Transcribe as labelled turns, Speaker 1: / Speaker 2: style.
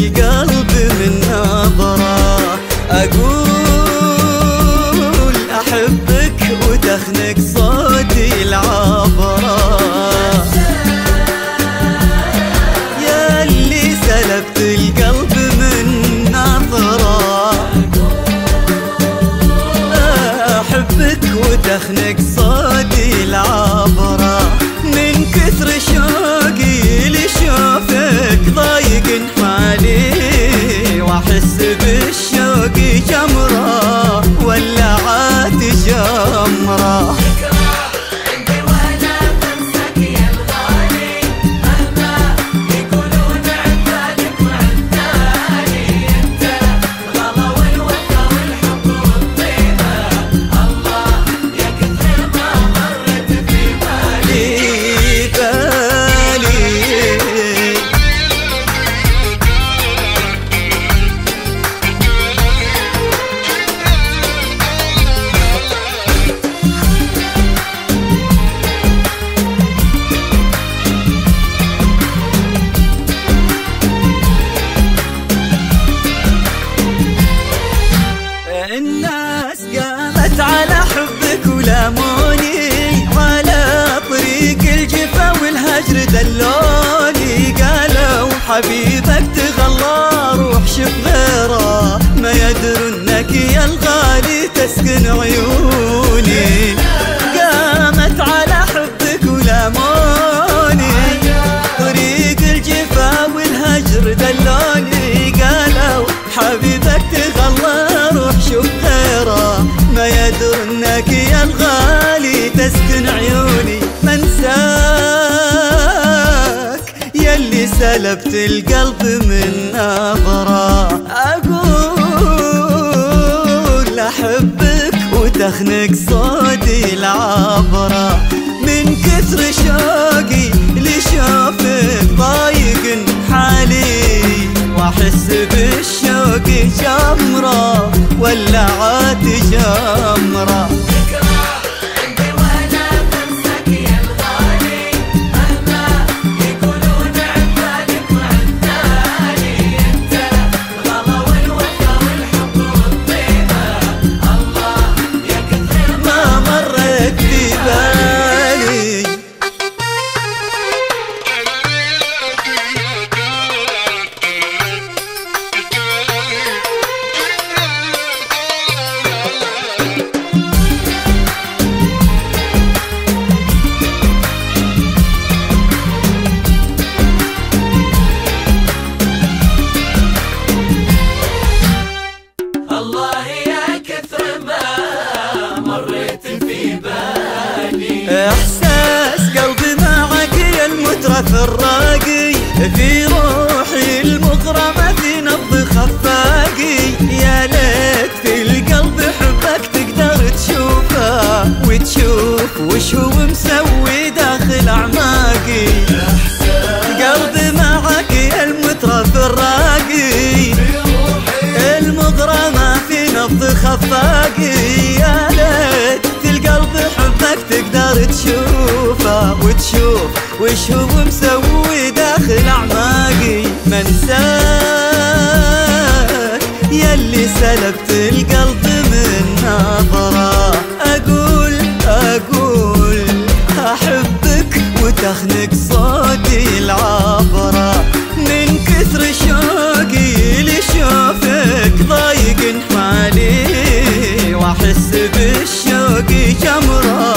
Speaker 1: القلب من نظرة. أقول أحبك وتخنق صوتي العبرة، يا اللي سلبت القلب من نظرة. أحبك وتخنق صوتي العبرة، من كثر شوقي لشوفك ضايق حالي، واحس بالشوق جمرة ولعت جمرة. الناس قامت على حبك ولاموني، على طريق الجفا والهجر دلوني. قالوا حبيبك تغلى روح شوف غيره، ما يدروا انك يا الغالي تسكن عيوني. قامت على حبك ولاموني، طريق الجفا والهجر دلوني. قالوا حبيبك تغلى روح شوف غيره، ما يدر انك يا الغالي تسكن عيوني. منساك يلي سلبت القلب من نظرة. اقول احبك وتخنق صوتي العبرة، من كثر شوقي لشوفك ضايق حالي، واحس بالشوق جمرة ولعت جمرة. إحساس قلبي معك يا المترف الراقي، في روحي المغرمة في نبض خفاقي. يا ليت في القلب حبك تقدر تشوفه، وتشوف وش هو مسوي داخل أعماقي. قلبي معك يا المترف الراقي، المغرمة في نبض خفاقي. يا ليت في القلب حبك تقدر تشوفه، وتشوف وش هو مسوي داخل أعماقي. منساك يلي سلبت القلب من نظرة. أقول أحبك وتخنق صوتي العبرة، من كثر شوقي لشوفك ضايق حالي، واحس بالشوق جمرة